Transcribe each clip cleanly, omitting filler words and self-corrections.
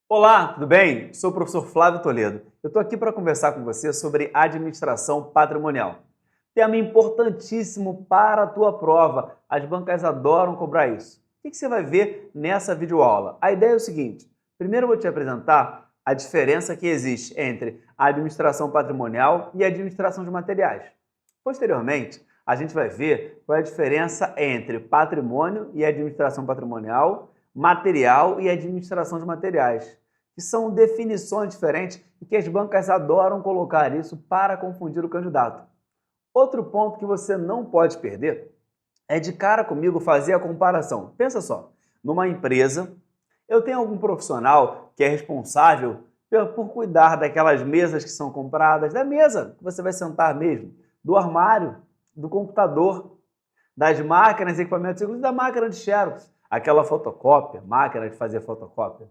Olá, tudo bem? Sou o professor Flávio Toledo. Eu estou aqui para conversar com você sobre administração patrimonial. Tema importantíssimo para a tua prova. As bancas adoram cobrar isso. O que você vai ver nessa videoaula? A ideia é o seguinte: primeiro eu vou te apresentar a diferença que existe entre a administração patrimonial e a administração de materiais. Posteriormente, a gente vai ver qual é a diferença entre patrimônio e administração patrimonial, material e administração de materiais, que são definições diferentes e que as bancas adoram colocar isso para confundir o candidato. Outro ponto que você não pode perder é de cara comigo fazer a comparação. Pensa só, numa empresa, eu tenho algum profissional que é responsável por cuidar daquelas mesas que são compradas, da mesa que você vai sentar mesmo, do armário, do computador, das máquinas, equipamentos, inclusive da máquina de xerox, aquela fotocópia, máquina de fazer fotocópia.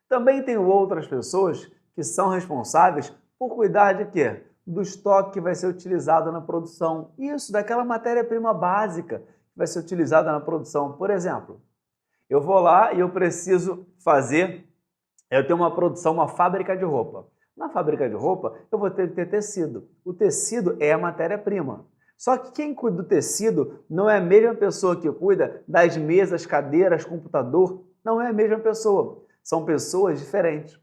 Também tenho outras pessoas que são responsáveis por cuidar de quê? Do estoque que vai ser utilizado na produção. Isso, daquela matéria-prima básica que vai ser utilizada na produção. Por exemplo, eu vou lá e eu preciso eu tenho uma produção, uma fábrica de roupa. Na fábrica de roupa, eu vou ter que ter tecido. O tecido é a matéria-prima. Só que quem cuida do tecido não é a mesma pessoa que cuida das mesas, cadeiras, computador. Não é a mesma pessoa. São pessoas diferentes.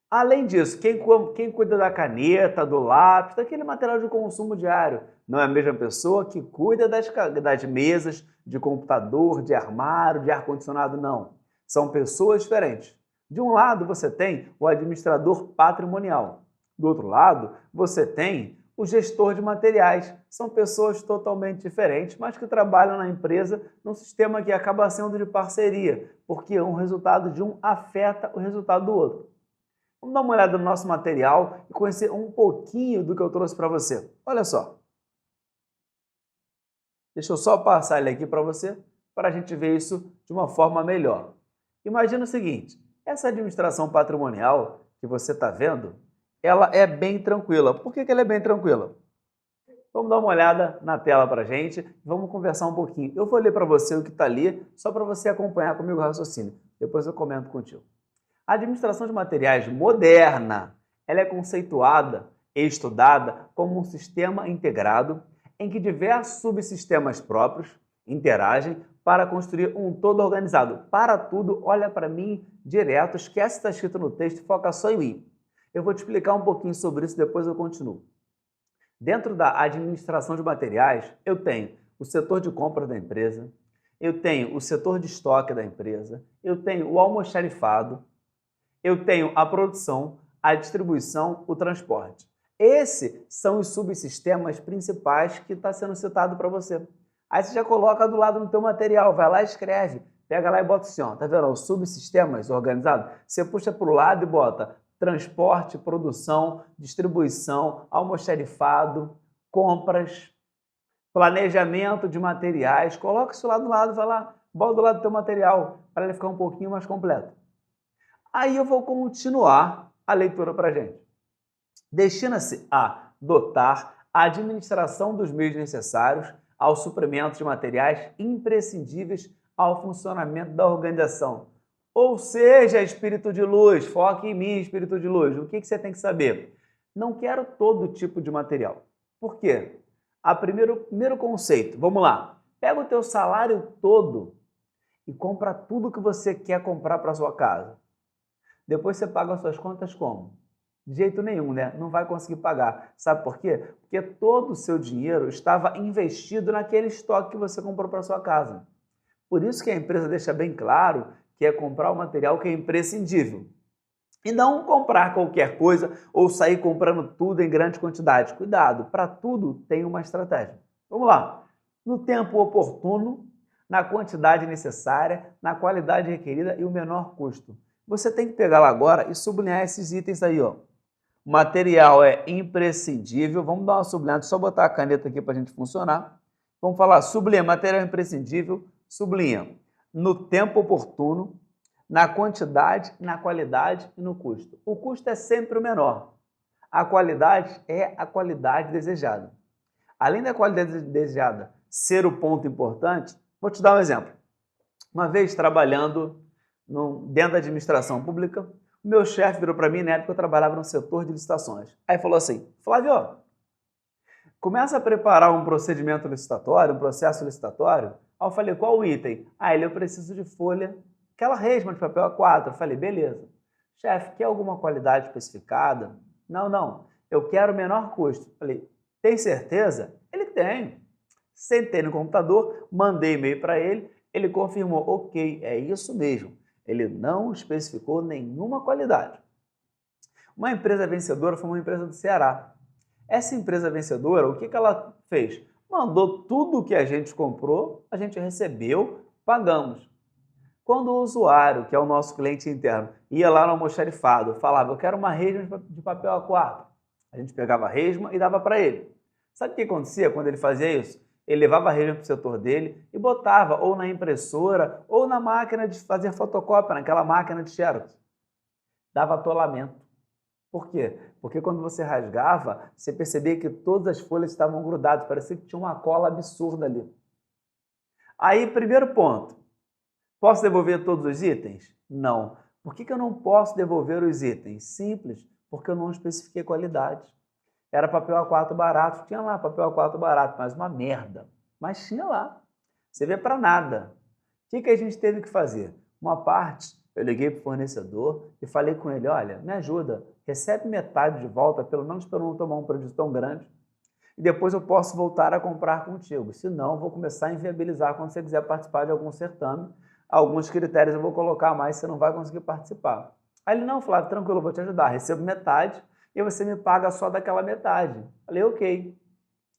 Além disso, quem cuida da caneta, do lápis, daquele material de consumo diário, não é a mesma pessoa que cuida das mesas, de computador, de armário, de ar-condicionado, não. São pessoas diferentes. De um lado, você tem o administrador patrimonial. Do outro lado, você tem o gestor de materiais. São pessoas totalmente diferentes, mas que trabalham na empresa num sistema que acaba sendo de parceria, porque o resultado de um afeta o resultado do outro. Vamos dar uma olhada no nosso material e conhecer um pouquinho do que eu trouxe para você. Olha só. Deixa eu só passar ele aqui para você, para a gente ver isso de uma forma melhor. Imagina o seguinte, essa administração patrimonial que você está vendo, ela é bem tranquila. Por que ela é bem tranquila? Vamos dar uma olhada na tela para a gente, vamos conversar um pouquinho. Eu vou ler para você o que está ali, só para você acompanhar comigo o raciocínio. Depois eu comento contigo. A administração de materiais moderna, ela é conceituada e estudada como um sistema integrado em que diversos subsistemas próprios interagem para construir um todo organizado. Para tudo, olha para mim direto, esquece o que está escrito no texto e foca só em mim. Eu vou te explicar um pouquinho sobre isso, depois eu continuo. Dentro da administração de materiais, eu tenho o setor de compras da empresa, eu tenho o setor de estoque da empresa, eu tenho o almoxarifado, eu tenho a produção, a distribuição, o transporte. Esses são os subsistemas principais que está sendo citado para você. Aí você já coloca do lado no teu material, vai lá e escreve, pega lá e bota assim, ó, tá vendo? Os subsistemas organizados, você puxa para o lado e bota transporte, produção, distribuição, almoxarifado, compras, planejamento de materiais, coloca isso lá do lado, vai lá, bota do lado do teu material, para ele ficar um pouquinho mais completo. Aí eu vou continuar a leitura para a gente. Destina-se a dotar a administração dos meios necessários ao suprimento de materiais imprescindíveis ao funcionamento da organização. Ou seja, espírito de luz, foque em mim, espírito de luz. O que você tem que saber? Não quero todo tipo de material. Por quê? Primeiro conceito, vamos lá. Pega o teu salário todo e compra tudo que você quer comprar para sua casa. Depois você paga as suas contas como? De jeito nenhum, né? Não vai conseguir pagar. Sabe por quê? Porque todo o seu dinheiro estava investido naquele estoque que você comprou para sua casa. Por isso que a empresa deixa bem claro que é comprar o material que é imprescindível. E não comprar qualquer coisa ou sair comprando tudo em grande quantidade. Cuidado, para tudo tem uma estratégia. Vamos lá. No tempo oportuno, na quantidade necessária, na qualidade requerida e o menor custo. Você tem que pegar lá agora e sublinhar esses itens aí, ó. O material é imprescindível. Vamos dar uma sublinhada, só botar a caneta aqui para a gente funcionar. Vamos falar, sublinha, material imprescindível, sublinha. No tempo oportuno, na quantidade, na qualidade e no custo. O custo é sempre o menor. A qualidade é a qualidade desejada. Além da qualidade desejada ser o ponto importante, vou te dar um exemplo. Uma vez trabalhando dentro da administração pública, o meu chefe virou para mim, na época eu trabalhava no setor de licitações. Aí falou assim, Flávio, começa a preparar um procedimento licitatório, um processo licitatório. Aí eu falei, qual o item? Ah, eu preciso de folha, aquela resma de papel A4. Eu falei, beleza. Chefe, quer alguma qualidade especificada? Não, não. Eu quero o menor custo. Eu falei, tem certeza? Ele tem. Sentei no computador, mandei e-mail para ele, ele confirmou, ok, é isso mesmo. Ele não especificou nenhuma qualidade. Uma empresa vencedora foi uma empresa do Ceará. Essa empresa vencedora, o que ela fez? Mandou tudo o que a gente comprou, a gente recebeu, pagamos. Quando o usuário, que é o nosso cliente interno, ia lá no almoxarifado, falava, eu quero uma resma de papel A4, a gente pegava a resma e dava para ele. Sabe o que acontecia quando ele fazia isso? Ele levava a resma para o setor dele e botava ou na impressora ou na máquina de fazer fotocópia, naquela máquina de xerox. Dava atolamento. Por quê? Porque quando você rasgava, você percebia que todas as folhas estavam grudadas, parecia que tinha uma cola absurda ali. Aí, primeiro ponto, posso devolver todos os itens? Não. Por que eu não posso devolver os itens? Simples, porque eu não especifiquei qualidade. Era papel A4 barato, tinha lá papel A4 barato, mas uma merda. Mas tinha lá. Você vê para nada. O que a gente teve que fazer? Uma parte, eu liguei para o fornecedor e falei com ele, olha, me ajuda, recebe metade de volta, pelo menos para eu não tomar um prejuízo tão grande, e depois eu posso voltar a comprar contigo. Senão, eu vou começar a inviabilizar quando você quiser participar de algum certame. Alguns critérios eu vou colocar mais, você não vai conseguir participar. Aí ele, não, Flávio, tranquilo, eu vou te ajudar. Recebo metade e você me paga só daquela metade. Falei, ok.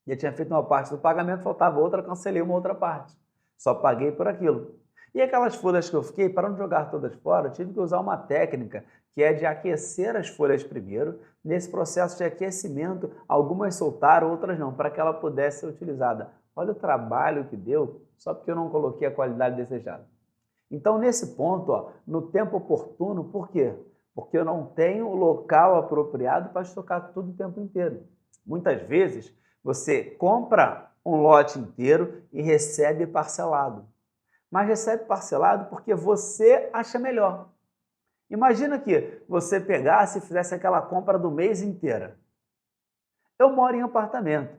Já tinha feito uma parte do pagamento, faltava outra, cancelei uma outra parte. Só paguei por aquilo. E aquelas folhas que eu fiquei, para não jogar todas fora, eu tive que usar uma técnica que é de aquecer as folhas primeiro. Nesse processo de aquecimento, algumas soltaram, outras não, para que ela pudesse ser utilizada. Olha o trabalho que deu, só porque eu não coloquei a qualidade desejada. Então, nesse ponto, ó, no tempo oportuno, por quê? Porque eu não tenho o local apropriado para estocar tudo o tempo inteiro. Muitas vezes, você compra um lote inteiro e recebe parcelado. Mas recebe parcelado porque você acha melhor. Imagina que você pegasse e fizesse aquela compra do mês inteira. Eu moro em apartamento.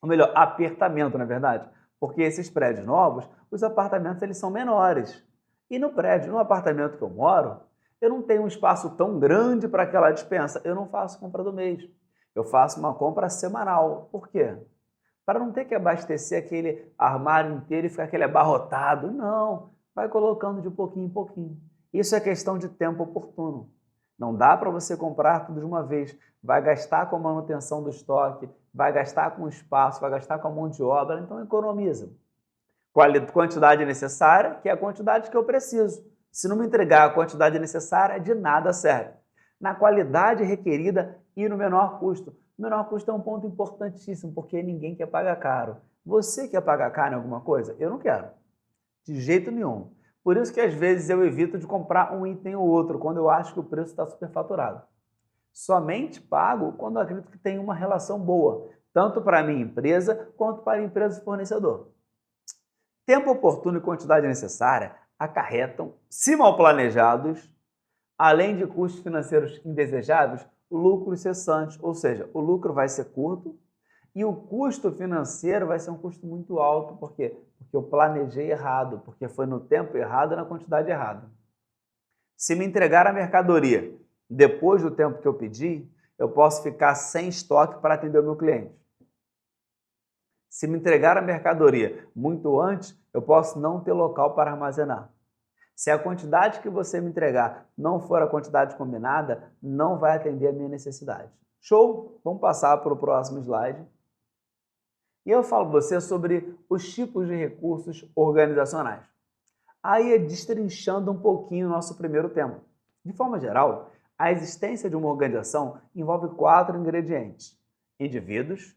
Ou melhor, apertamento, na verdade. Porque esses prédios novos, os apartamentos eles são menores. E no prédio, no apartamento que eu moro, eu não tenho um espaço tão grande para aquela despensa. Eu não faço compra do mês. Eu faço uma compra semanal. Por quê? Para não ter que abastecer aquele armário inteiro e ficar aquele abarrotado. Não, vai colocando de pouquinho em pouquinho. Isso é questão de tempo oportuno. Não dá para você comprar tudo de uma vez. Vai gastar com a manutenção do estoque, vai gastar com espaço, vai gastar com a mão de obra, então economiza. Quantidade necessária, que é a quantidade que eu preciso. Se não me entregar a quantidade necessária, de nada serve. Na qualidade requerida e no menor custo. O menor custo é um ponto importantíssimo, porque ninguém quer pagar caro. Você quer pagar caro em alguma coisa? Eu não quero. De jeito nenhum. Por isso que às vezes eu evito de comprar um item ou outro, quando eu acho que o preço está superfaturado. Somente pago quando eu acredito que tem uma relação boa, tanto para a minha empresa quanto para a empresa fornecedor. Tempo oportuno e quantidade necessária acarretam, se mal planejados, além de custos financeiros indesejáveis, lucros cessantes, ou seja, o lucro vai ser curto e o custo financeiro vai ser um custo muito alto. Por quê? Porque eu planejei errado, porque foi no tempo errado e na quantidade errada. Se me entregar a mercadoria depois do tempo que eu pedi, eu posso ficar sem estoque para atender o meu cliente. Se me entregar a mercadoria muito antes, eu posso não ter local para armazenar. Se a quantidade que você me entregar não for a quantidade combinada, não vai atender a minha necessidade. Show? Vamos passar para o próximo slide. E eu falo para você sobre os tipos de recursos organizacionais. Aí é destrinchando um pouquinho o nosso primeiro tema. De forma geral, a existência de uma organização envolve 4 ingredientes: indivíduos,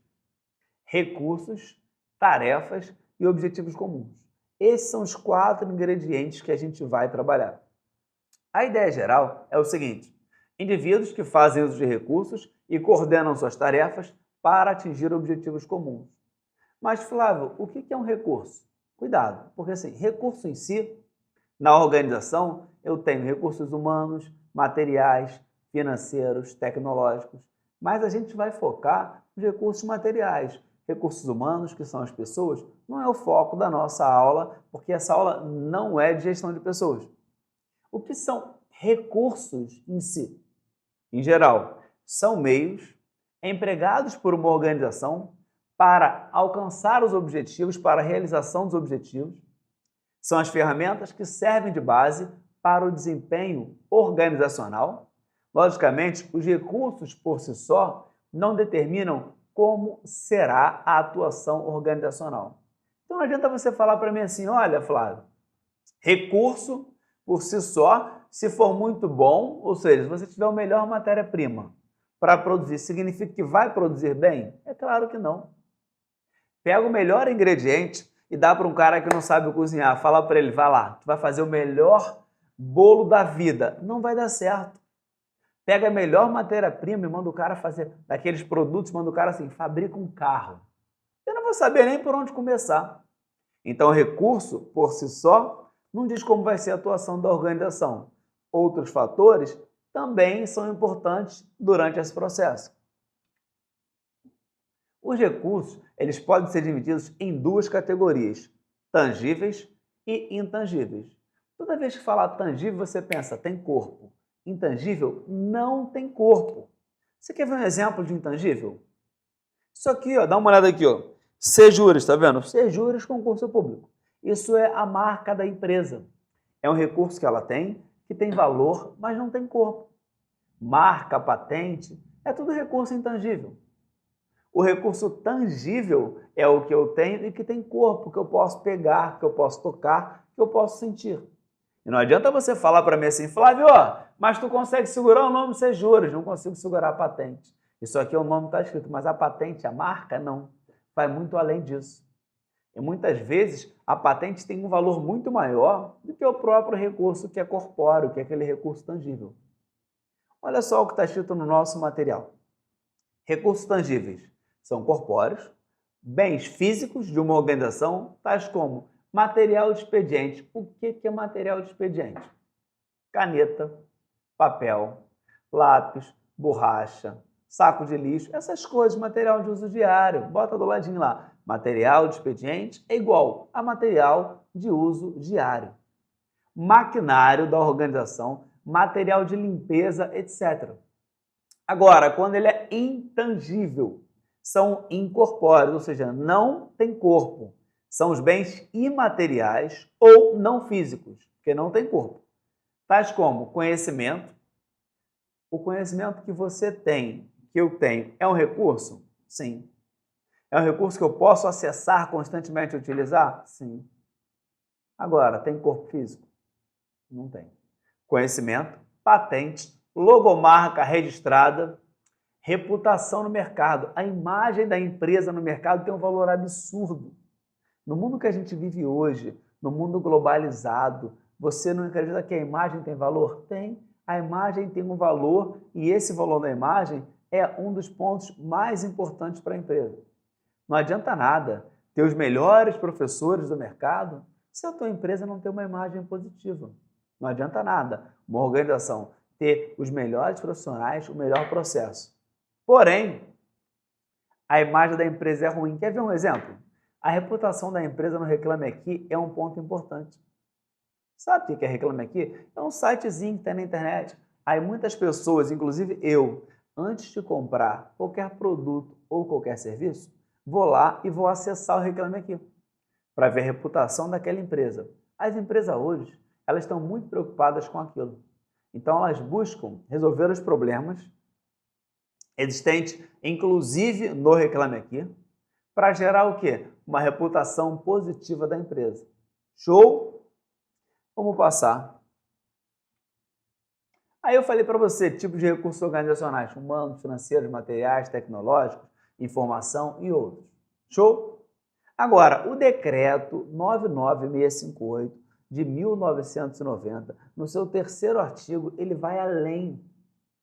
recursos, tarefas e objetivos comuns. Esses são os 4 ingredientes que a gente vai trabalhar. A ideia geral é o seguinte: indivíduos que fazem uso de recursos e coordenam suas tarefas para atingir objetivos comuns. Mas, Flávio, o que é um recurso? Cuidado, porque assim, recurso em si Na organização, eu tenho recursos humanos, materiais, financeiros, tecnológicos, mas a gente vai focar nos recursos materiais. Recursos humanos, que são as pessoas, não é o foco da nossa aula, porque essa aula não é de gestão de pessoas. O que são recursos em si? Em geral, são meios empregados por uma organização para alcançar os objetivos, para a realização dos objetivos. São as ferramentas que servem de base para o desempenho organizacional. Logicamente, os recursos por si só não determinam como será a atuação organizacional. Então não adianta você falar para mim assim, olha, Flávio, recurso por si só, se for muito bom, ou seja, se você tiver a melhor matéria-prima para produzir, significa que vai produzir bem? É claro que não. Pega o melhor ingrediente e dá para um cara que não sabe cozinhar, fala para ele, vai lá, tu vai fazer o melhor bolo da vida. Não vai dar certo. Pega a melhor matéria-prima e manda o cara fazer daqueles produtos, manda o cara assim, fabrica um carro. Eu não vou saber nem por onde começar. Então, o recurso, por si só, não diz como vai ser a atuação da organização. Outros fatores também são importantes durante esse processo. Os recursos, eles podem ser divididos em duas categorias, tangíveis e intangíveis. Toda vez que falar tangível, você pensa, tem corpo. Intangível não tem corpo. Você quer ver um exemplo de intangível? Isso aqui, ó, dá uma olhada aqui, ó. Sejures, tá vendo? Sejures concurso público. Isso é a marca da empresa. É um recurso que ela tem, que tem valor, mas não tem corpo. Marca, patente, é tudo recurso intangível. O recurso tangível é o que eu tenho e que tem corpo, que eu posso pegar, que eu posso tocar, que eu posso sentir. E não adianta você falar para mim assim, Flávio, mas tu consegue segurar o nome Sejures, não consigo segurar a patente. Isso aqui é o nome que está escrito, mas a patente, a marca, não. Vai muito além disso. E muitas vezes a patente tem um valor muito maior do que o próprio recurso que é corpóreo, que é aquele recurso tangível. Olha só o que está escrito no nosso material. Recursos tangíveis são corpóreos, bens físicos de uma organização, tais como material de expediente. O que é material de expediente? Caneta, papel, lápis, borracha, saco de lixo, essas coisas, material de uso diário. Bota do ladinho lá. Material de expediente é igual a material de uso diário. Maquinário da organização, material de limpeza, etc. Agora, quando ele é intangível, são incorpóreos, ou seja, não tem corpo. São os bens imateriais ou não físicos, porque não tem corpo. Tais como conhecimento. O conhecimento que você tem, que eu tenho, é um recurso? Sim. É um recurso que eu posso acessar constantemente e utilizar? Sim. Agora, tem corpo físico? Não tem. Conhecimento, patente, logomarca registrada, reputação no mercado. A imagem da empresa no mercado tem um valor absurdo. No mundo que a gente vive hoje, no mundo globalizado, você não acredita que a imagem tem valor? Tem. A imagem tem um valor e esse valor da imagem é um dos pontos mais importantes para a empresa. Não adianta nada ter os melhores professores do mercado se a tua empresa não tem uma imagem positiva. Não adianta nada uma organização ter os melhores profissionais, o melhor processo. Porém, a imagem da empresa é ruim. Quer ver um exemplo? A reputação da empresa no Reclame Aqui é um ponto importante. Sabe o que é Reclame Aqui? É um sitezinho que tem na internet. Aí muitas pessoas, inclusive eu, antes de comprar qualquer produto ou qualquer serviço, vou lá e vou acessar o Reclame Aqui para ver a reputação daquela empresa. As empresas hoje, elas estão muito preocupadas com aquilo. Então elas buscam resolver os problemas existentes, inclusive no Reclame Aqui, para gerar o quê? Uma reputação positiva da empresa. Show? Vamos passar. Aí eu falei para você, tipos de recursos organizacionais, humanos, financeiros, materiais, tecnológicos, informação e outros. Show? Agora, o decreto 99658 de 1990, no seu terceiro artigo, ele vai além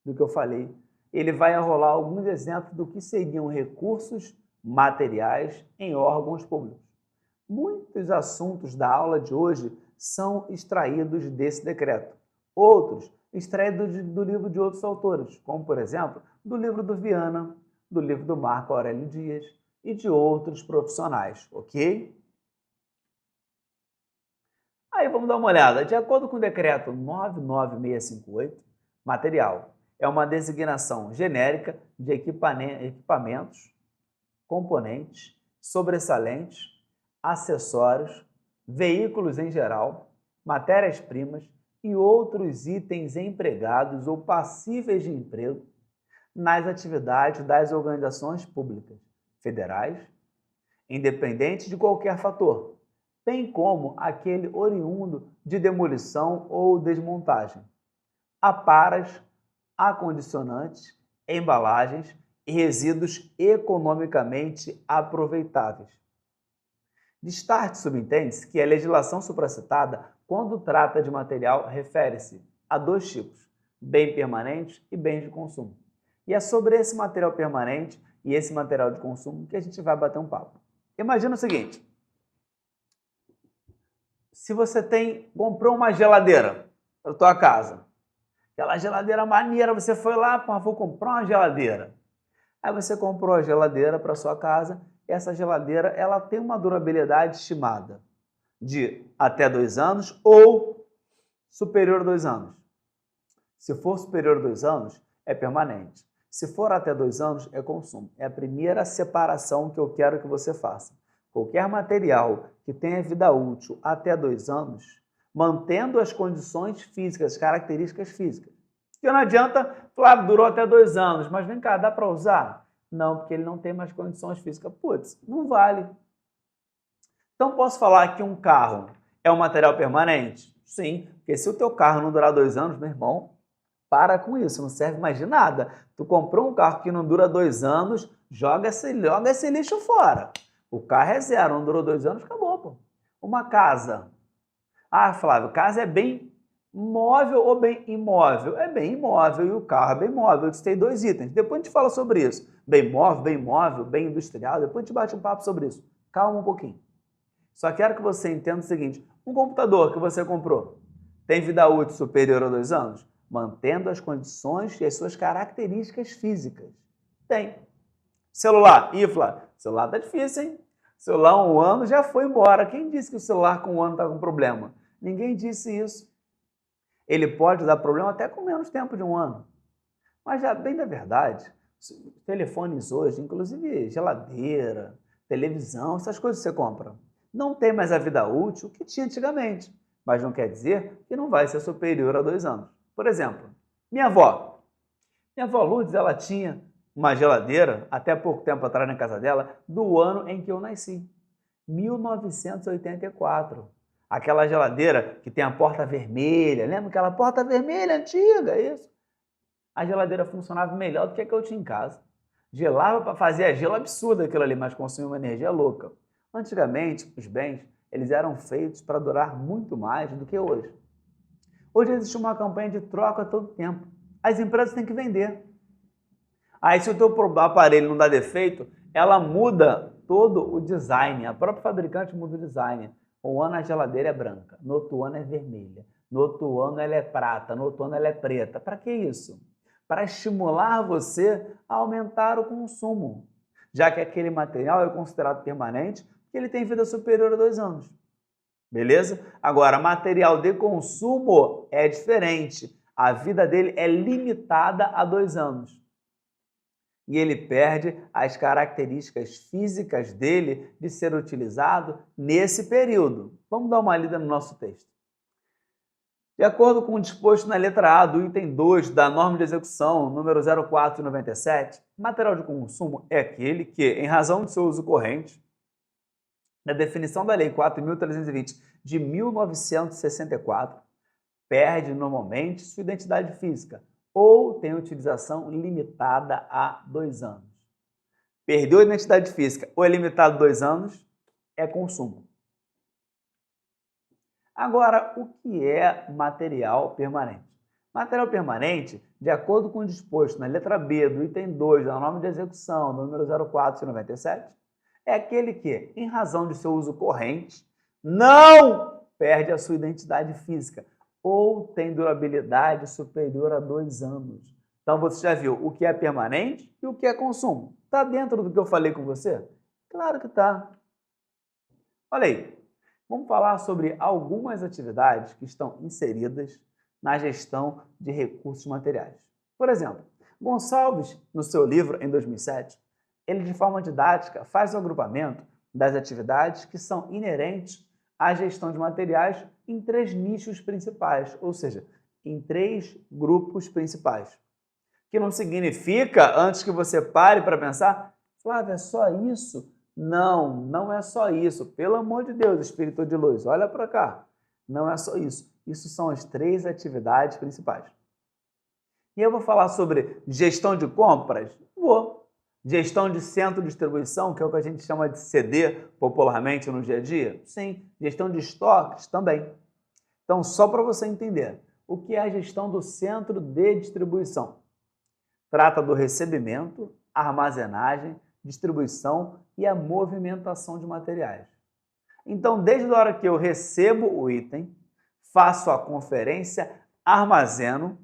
do que eu falei. Ele vai enrolar alguns exemplos do que seriam recursos materiais em órgãos públicos. Muitos assuntos da aula de hoje são extraídos desse decreto. Outros, extraídos do livro de outros autores, como, por exemplo, do livro do Viana, do livro do Marco Aurélio Dias e de outros profissionais, ok? Aí vamos dar uma olhada. De acordo com o decreto 99658, material é uma designação genérica de equipamentos, componentes, sobressalentes, acessórios, veículos em geral, matérias-primas e outros itens empregados ou passíveis de emprego nas atividades das organizações públicas, federais, independente de qualquer fator, bem como aquele oriundo de demolição ou desmontagem, aparas, acondicionantes, embalagens e resíduos economicamente aproveitáveis. Destarte subentende-se que a legislação supracitada, quando trata de material, refere-se a dois tipos, bem permanentes e bens de consumo. E é sobre esse material permanente e esse material de consumo que a gente vai bater um papo. Imagina o seguinte, se você comprou uma geladeira para a tua casa, aquela geladeira maneira, você foi lá, vou comprar uma geladeira. Aí você comprou a geladeira para a sua casa, essa geladeira ela tem uma durabilidade estimada de até 2 anos ou superior a 2 anos. Se for superior a 2 anos, é permanente. Se for até 2 anos, é consumo. É a primeira separação que eu quero que você faça. Qualquer material que tenha vida útil até 2 anos, mantendo as condições físicas, características físicas. Porque não adianta, claro, durou até 2 anos, mas vem cá, dá para usar? Não, porque ele não tem mais condições físicas. Putz, não vale. Então, posso falar que um carro é um material permanente? Sim, porque se o teu carro não durar 2 anos, meu irmão, para com isso, não serve mais de nada. Tu comprou um carro que não dura 2 anos, joga esse lixo fora. O carro é zero, não durou 2 anos, acabou, pô. Uma casa. Ah, Flávio, casa é bem móvel ou bem imóvel? É bem imóvel e o carro é bem móvel. Eu citei 2 itens. Depois a gente fala sobre isso. Bem móvel, bem industrial. Depois a gente bate um papo sobre isso. Calma um pouquinho. Só quero que você entenda o seguinte. Um computador que você comprou tem vida útil superior a 2 anos? Mantendo as condições e as suas características físicas. Tem. Celular. Ih, Flávio, celular tá difícil, hein? Celular 1 ano já foi embora. Quem disse que o celular com 1 ano tá com problema? Ninguém disse isso. Ele pode dar problema até com menos tempo de 1 ano. Mas, já bem da verdade, telefones hoje, inclusive geladeira, televisão, essas coisas que você compra, não tem mais a vida útil que tinha antigamente. Mas não quer dizer que não vai ser superior a 2 anos. Por exemplo, minha avó. Minha avó Lourdes, ela tinha uma geladeira, até pouco tempo atrás na casa dela, do ano em que eu nasci. 1984. Aquela geladeira que tem a porta vermelha, lembra aquela porta vermelha antiga? Isso. A geladeira funcionava melhor do que a que eu tinha em casa. Gelava para fazer gelo absurdo aquilo ali, mas consumia uma energia louca. Antigamente, os bens, eles eram feitos para durar muito mais do que hoje. Hoje existe uma campanha de troca a todo tempo. As empresas têm que vender. Aí se o teu aparelho não dá defeito, ela muda todo o design. A própria fabricante muda o design. Um ano a geladeira é branca, no outro ano é vermelha, no outro ano ela é prata, no outro ano ela é preta. Para que isso? Para estimular você a aumentar o consumo, já que aquele material é considerado permanente, porque ele tem vida superior a 2 anos. Beleza? Agora, material de consumo é diferente. A vida dele é limitada a 2 anos. E ele perde as características físicas dele de ser utilizado nesse período. Vamos dar uma lida no nosso texto. De acordo com o disposto na letra A do item 2 da norma de execução número 0497, material de consumo é aquele que, em razão de seu uso corrente, na definição da Lei 4.320 de 1964, perde normalmente sua identidade física ou tem utilização limitada a 2 anos. Perdeu a identidade física ou é limitado a 2 anos, é consumo. Agora, o que é material permanente? Material permanente, de acordo com o disposto na letra B do item 2 da norma de execução, número 0497, é aquele que, em razão de seu uso corrente, não perde a sua identidade física ou tem durabilidade superior a 2 anos. Então você já viu o que é permanente e o que é consumo. Está dentro do que eu falei com você? Claro que está. Olha aí, vamos falar sobre algumas atividades que estão inseridas na gestão de recursos materiais. Por exemplo, Gonçalves, no seu livro em 2007, ele de forma didática faz o agrupamento das atividades que são inerentes à gestão de materiais em 3 nichos principais, ou seja, em 3 grupos principais. Que não significa, antes que você pare para pensar, Flávio, é só isso? Não, não é só isso. Pelo amor de Deus, Espírito de Luz, olha para cá. Não é só isso. Isso são as 3 atividades principais. E eu vou falar sobre gestão de compras? Vou. Gestão de centro de distribuição, que é o que a gente chama de CD popularmente no dia a dia? Sim. Gestão de estoques? Também. Então, só para você entender, o que é a gestão do centro de distribuição? Trata do recebimento, armazenagem, distribuição e a movimentação de materiais. Então, desde a hora que eu recebo o item, faço a conferência, armazeno,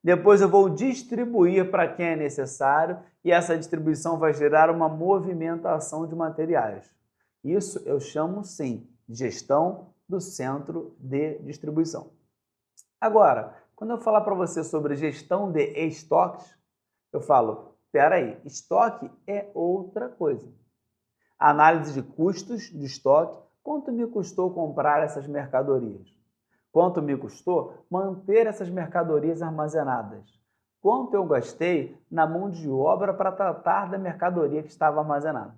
depois eu vou distribuir para quem é necessário e essa distribuição vai gerar uma movimentação de materiais. Isso eu chamo, sim, de gestão do centro de distribuição. Agora, quando eu falar para você sobre gestão de estoques, eu falo, espera aí, estoque é outra coisa. Análise de custos de estoque, quanto me custou comprar essas mercadorias? Quanto me custou manter essas mercadorias armazenadas? Quanto eu gastei na mão de obra para tratar da mercadoria que estava armazenada?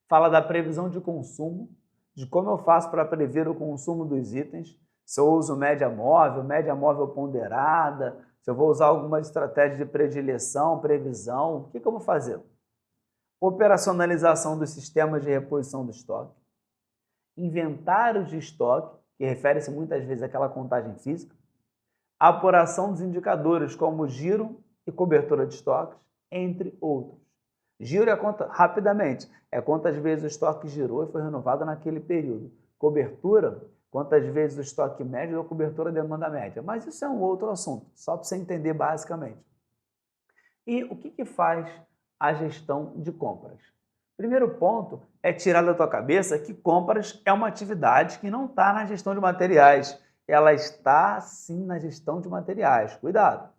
Fala da previsão de consumo, de como eu faço para prever o consumo dos itens, se eu uso média móvel ponderada, se eu vou usar alguma estratégia de predileção, previsão, o que eu vou fazer? Operacionalização dos sistemas de reposição do estoque, inventários de estoque, que refere-se muitas vezes àquela contagem física, apuração dos indicadores como giro e cobertura de estoques, entre outros. Giro é conta, rapidamente, é quantas vezes o estoque girou e foi renovado naquele período. Cobertura, quantas vezes o estoque médio ou cobertura da demanda média. Mas isso é um outro assunto, só para você entender basicamente. E o que faz a gestão de compras? Primeiro ponto é tirar da tua cabeça que compras é uma atividade que não está na gestão de materiais. Ela está, sim, na gestão de materiais. Cuidado!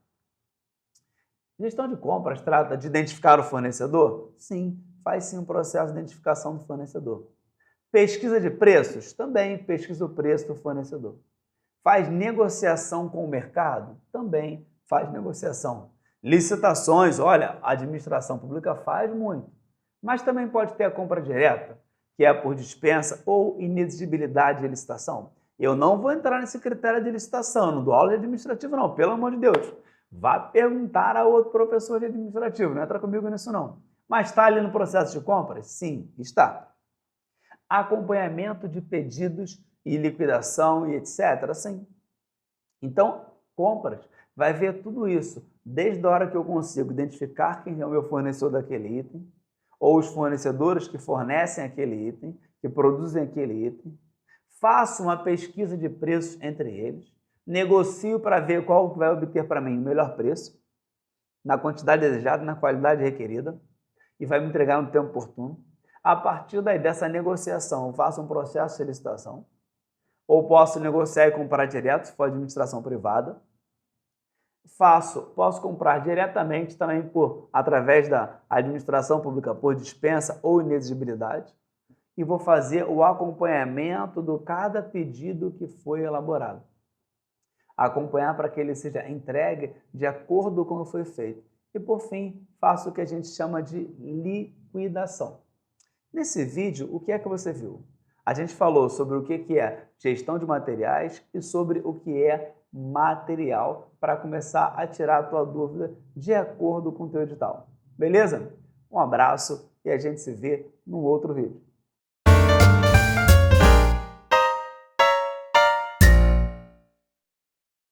Gestão de compras trata de identificar o fornecedor? Sim, faz sim um processo de identificação do fornecedor. Pesquisa de preços? Também pesquisa o preço do fornecedor. Faz negociação com o mercado? Também faz negociação. Licitações, olha, a administração pública faz muito. Mas também pode ter a compra direta, que é por dispensa ou inexigibilidade de licitação. Eu não vou entrar nesse critério de licitação, não dou aula de administrativo não, pelo amor de Deus. Vá perguntar a outro professor de administrativo, não entra comigo nisso não. Mas está ali no processo de compras? Sim, está. Acompanhamento de pedidos e liquidação e etc. Sim. Então, compras vai ver tudo isso, desde a hora que eu consigo identificar quem é o meu fornecedor daquele item, ou os fornecedores que fornecem aquele item, que produzem aquele item, faço uma pesquisa de preços entre eles, negocio para ver qual vai obter para mim o melhor preço, na quantidade desejada, na qualidade requerida, e vai me entregar no tempo oportuno. A partir daí, dessa negociação, eu faço um processo de licitação, ou posso negociar e comprar direto, se for administração privada. Posso comprar diretamente também através da administração pública por dispensa ou inexigibilidade e vou fazer o acompanhamento de cada pedido que foi elaborado. Acompanhar para que ele seja entregue de acordo com o que foi feito. E por fim, faço o que a gente chama de liquidação. Nesse vídeo, o que é que você viu? A gente falou sobre o que é gestão de materiais e sobre o que é material para começar a tirar a tua dúvida de acordo com o teu edital. Beleza? Um abraço e a gente se vê num outro vídeo.